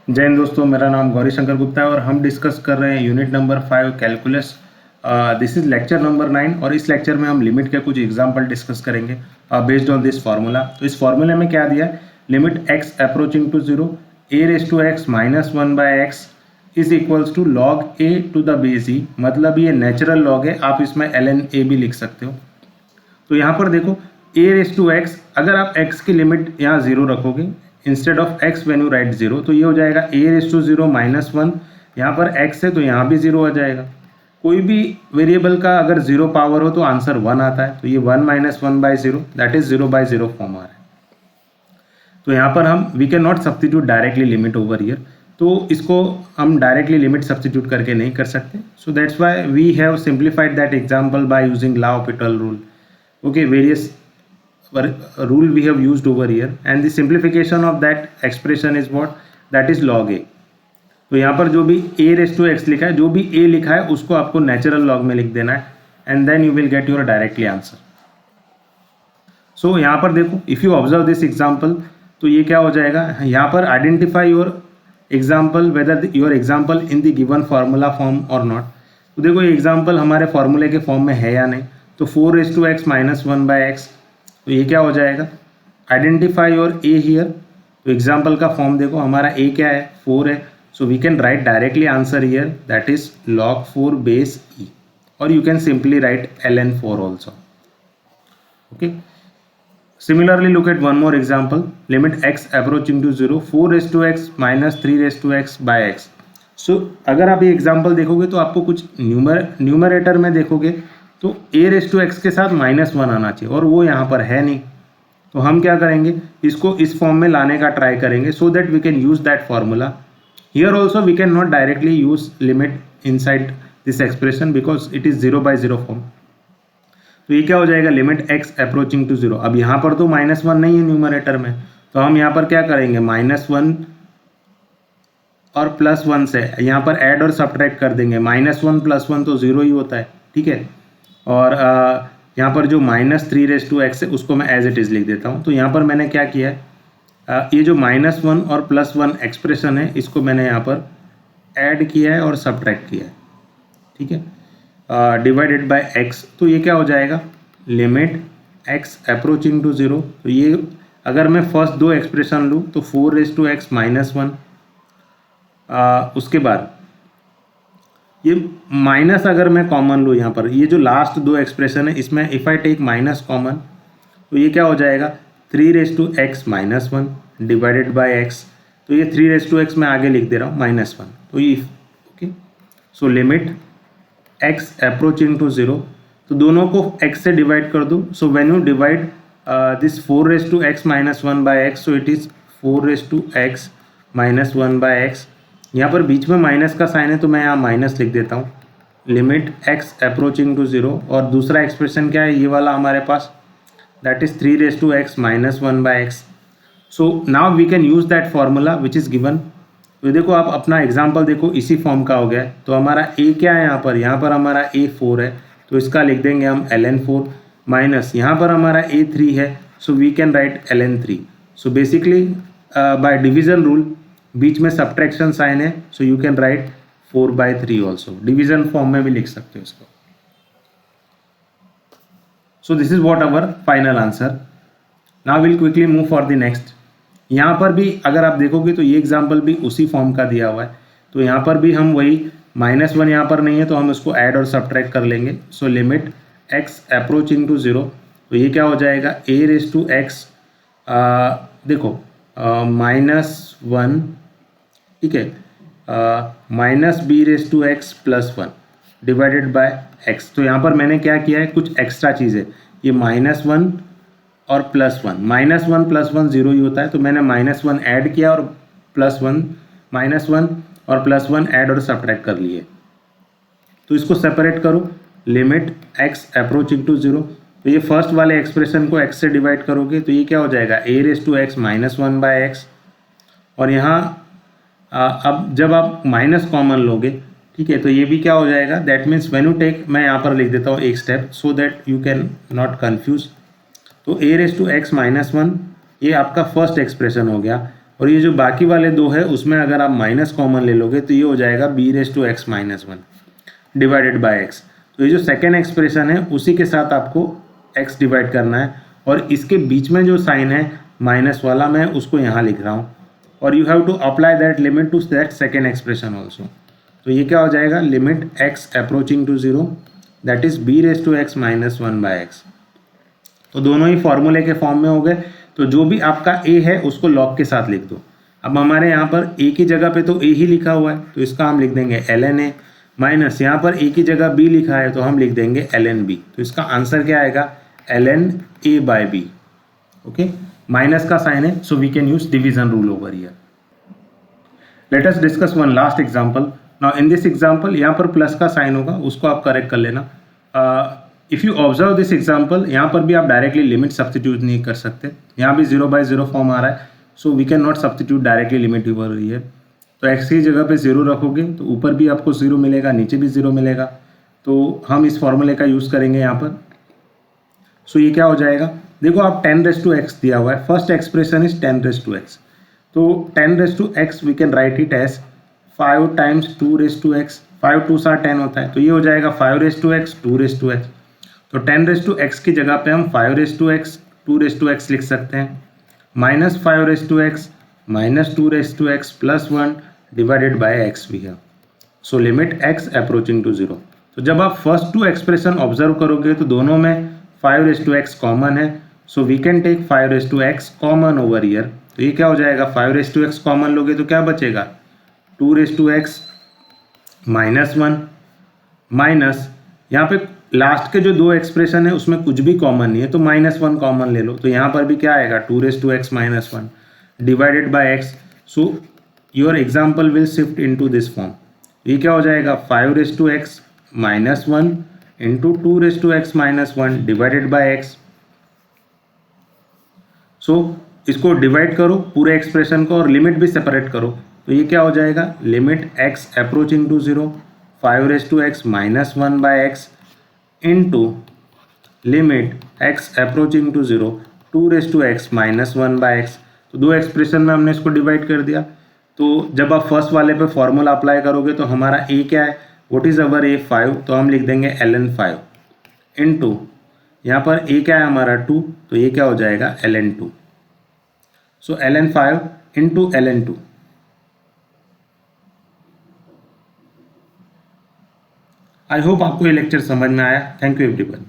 जय हिंद दोस्तों, मेरा नाम गौरी शंकर गुप्ता है और हम डिस्कस कर रहे हैं unit number 5 calculus. This is lecture number 9 और इस लेक्चर में हम लिमिट के कुछ एग्जांपल डिस्कस करेंगे बेस्ड ऑन दिस फार्मूला। तो इस फार्मूले में क्या दिया है, limit x approaching to zero A raise to x minus one by X is equals to log A to the base E. मतलब ये नेचुरल लॉग है, आप इसमें एल एन ए भी लिख सकते हो। तो यहाँ पर देखो ए रेस टू एक्स, अगर आप एक्स की लिमिट यहाँ जीरो रखोगे instead of X when you write zero, तो ये हो जाएगा ए raise to zero minus one. यहाँ पर एक्स है तो यहाँ भी जीरो आ जाएगा। कोई भी वेरिएबल का अगर जीरो पावर हो तो आंसर वन आता है, तो ये one minus one by zero that is zero by zero form आ रहा है। तो यहाँ पर हम we can not substitute directly limit over here, तो इसको हम डायरेक्टली लिमिट सब्सटीट्यूट करके नहीं कर सकते। So that's why we have simplified that example by using l'Hopital rule. Okay, various rule we have used over here and the simplification of that expression is what, that is log a। तो यहाँ पर जो भी a race to x लिखा है, जो भी a लिखा है उसको आपको नेचुरल लॉग में लिख देना है and then you will get your directly answer. So यहाँ पर देखो, if you observe this example, तो ये क्या हो जाएगा, यहाँ पर identify your example whether your example in the given formula form और नॉट। तो देखो ये एग्जाम्पल हमारे फॉर्मूले के फॉर्म में है या नहीं, तो four raise to x minus one by X, तो ये क्या हो जाएगा, आइडेंटिफाई योर ए हियर। तो एग्जाम्पल का फॉर्म देखो, हमारा ए क्या है, फोर है, so we can write directly answer here that is log four base E, और you can simply write L N four also. Okay, similarly look at one more example, limit x approaching to 0 4 raised to x minus 3 raised to x by x। so अगर आप ये example देखोगे तो आपको कुछ numerator में देखोगे तो a रेस टू एक्स के साथ माइनस वन आना चाहिए और वो यहाँ पर है नहीं। तो हम क्या करेंगे, इसको इस फॉर्म में लाने का ट्राई करेंगे so that we can use that formula. Here also we can not directly use limit inside this expression because it is zero by zero form. तो ये क्या हो जाएगा, limit x approaching to zero. अब यहाँ पर तो माइनस वन नहीं है न्यूमरेटर में, तो हम यहाँ पर क्या करेंगे, माइनस वन और प्लस वन से यहाँ पर ऐड और सब्ट्रैक्ट कर देंगे। माइनस वन प्लस वन तो जीरो ही होता है, ठीक है। और यहाँ पर जो minus three raise to x है उसको मैं एज इट इज़ लिख देता हूँ। तो यहाँ पर मैंने क्या किया है, ये जो माइनस वन और प्लस वन एक्सप्रेशन है इसको मैंने यहाँ पर ऐड किया है और सब्ट्रैक्ट किया है, ठीक है, डिवाइडेड बाय एक्स। तो ये क्या हो जाएगा, limit x approaching to zero. तो ये अगर मैं फर्स्ट दो एक्सप्रेशन लूँ तो four raise to x minus one, उसके बाद ये माइनस अगर मैं कॉमन लूँ यहाँ पर, ये जो लास्ट दो एक्सप्रेशन है इसमें if I take minus common तो ये क्या हो जाएगा, three raise to x minus one divided by x. तो ये थ्री रेस टू एक्स मैं आगे लिख दे रहा हूँ माइनस वन। तो ये okay, so limit x approaching to zero, तो दोनों को x से डिवाइड कर दो। So when you divide this four raise to x minus one by x, so it is four raise to x minus one by x. यहाँ पर बीच में minus का साइन है तो मैं यहाँ माइनस लिख देता हूँ, limit x approaching to zero. और दूसरा एक्सप्रेशन क्या है, ये वाला हमारे पास, that is three raise to x minus one by x. So now we can use that formula which is given. तो देखो आप अपना एग्जाम्पल देखो, इसी फॉर्म का हो गया है। तो हमारा ए क्या है यहाँ पर हमारा ए फोर है, तो इसका लिख देंगे हम एल एन फोर, माइनस यहाँ पर हमारा ए थ्री है, so we can write L N three. So basically by division rule बीच में सब्ट्रैक्शन साइन है, so you can write four by three also, division form में भी लिख सकते हो इसको। So this is what our final answer. Now will quickly move for the next. यहाँ पर भी अगर आप देखोगे तो ये एग्जाम्पल भी उसी फॉर्म का दिया हुआ है। तो यहाँ पर भी हम वही, माइनस वन यहाँ पर नहीं है तो हम इसको ऐड और सब्ट्रैक्ट कर लेंगे। So limit x approaching to zero, तो ये क्या हो जाएगा, ए रेस टू एक्स, देखो माइनस वन, ठीक है, minus b raise to x plus one divided by x. तो यहाँ पर मैंने क्या किया है, कुछ एक्स्ट्रा चीज़ है, ये माइनस वन और plus one, minus one plus one zero ही होता है, तो मैंने माइनस वन ऐड किया और प्लस वन, माइनस वन और प्लस वन ऐड और सब्ट्रैक्ट कर लिए। तो इसको सेपरेट करो, limit x approaching to zero. तो ये फर्स्ट वाले एक्सप्रेशन को एक्स से डिवाइड करोगे तो ये क्या हो जाएगा, ए raise to x minus one by x. और यहाँ अब जब आप माइनस कॉमन लोगे, ठीक है, तो ये भी क्या हो जाएगा, that means when you take, मैं यहाँ पर लिख देता हूँ एक step so that you can not confuse. तो a raise to x minus one, ये आपका फर्स्ट एक्सप्रेशन हो गया। और ये जो बाकी वाले दो है उसमें अगर आप माइनस कॉमन ले लोगे तो ये हो जाएगा b raise to x minus one divided by x. तो ये जो सेकेंड एक्सप्रेशन है उसी के साथ आपको x डिवाइड करना है, और इसके बीच में जो साइन है माइनस वाला मैं उसको यहाँ लिख रहा हूँ, और you have to apply that limit to that second expression also. तो ये क्या हो जाएगा, limit x approaching to zero that is b raise to x minus one by x. तो दोनों ही फॉर्मूले के फॉर्म में हो गए। तो जो भी आपका a है उसको लॉग के साथ लिख दो। अब हमारे यहाँ पर a की जगह पे तो a ही लिखा हुआ है तो इसका हम लिख देंगे ln a, माइनस यहाँ पर a की जगह b लिखा है तो हम लिख देंगे ln b। तो इसका आंसर क्या आएगा, ln a by b। Okay, minus का साइन है so we can use division rule over here. Let us discuss one last example. Now in this example यहाँ पर प्लस का साइन होगा, उसको आप करेक्ट कर लेना। If you observe this example, यहाँ पर भी आप डायरेक्टली लिमिट सब्स्टिट्यूट नहीं कर सकते, यहाँ भी 0/0 फॉर्म आ रहा है, so we can not substitute directly limit over here. तो x की जगह पे 0 रखोगे तो ऊपर भी आपको 0 मिलेगा, नीचे भी 0 मिलेगा, तो हम इस फॉर्मूले का यूज़ करेंगे यहाँ पर। सो ये क्या हो जाएगा, देखो आप 10⁻x दिया हुआ है, फर्स्ट एक्सप्रेशन इज 10⁻x, तो 10⁻x we can write it as 5 times 2⁻x, 5 2 10 होता है, तो ये हो जाएगा 5⁻x 2⁻x। तो 10⁻x की जगह पे हम 5⁻x 2⁻x लिख सकते हैं, minus 5⁻x minus 2⁻x plus 1 divided by x भी है। So limit x approaching to 0। तो जब आप फर्स्ट टू एक्सप्रेशन ऑब्जर्व करोगे तो दोनों में 5⁻x कॉमन है, so we can take 5⁻x common over here. तो ये क्या हो जाएगा, 5⁻x कॉमन लोगे तो क्या बचेगा, 2⁻x माइनस 1 माइनस यहाँ पे लास्ट के जो दो एक्सप्रेशन है उसमें कुछ भी कॉमन नहीं है तो -1 कॉमन ले लो, तो यहाँ पर भी क्या आएगा 2⁻x minus 1 divided by x। So your example will shift into this form. ये क्या हो जाएगा 5⁻x minus 1 into 2⁻x minus 1 divided by x। सो इसको डिवाइड करो पूरे एक्सप्रेशन को और लिमिट भी सेपरेट करो, तो ये क्या हो जाएगा, limit x approaching to 0 5⁻x minus 1 by x into limit x approaching to 0 2⁻x minus 1 by x। तो दो एक्सप्रेशन में हमने इसको डिवाइड कर दिया। तो जब आप फर्स्ट वाले पे फॉर्मूला अप्लाई करोगे तो हमारा a क्या है, व्हाट इज अवर a 5, तो हम लिख देंगे ln 5 इंटू यहाँ पर a क्या है हमारा 2, तो ये क्या हो जाएगा ln 2। So ln 5 into ln 2। I hope आपको ये लेक्चर समझ में आया। Thank you everyone.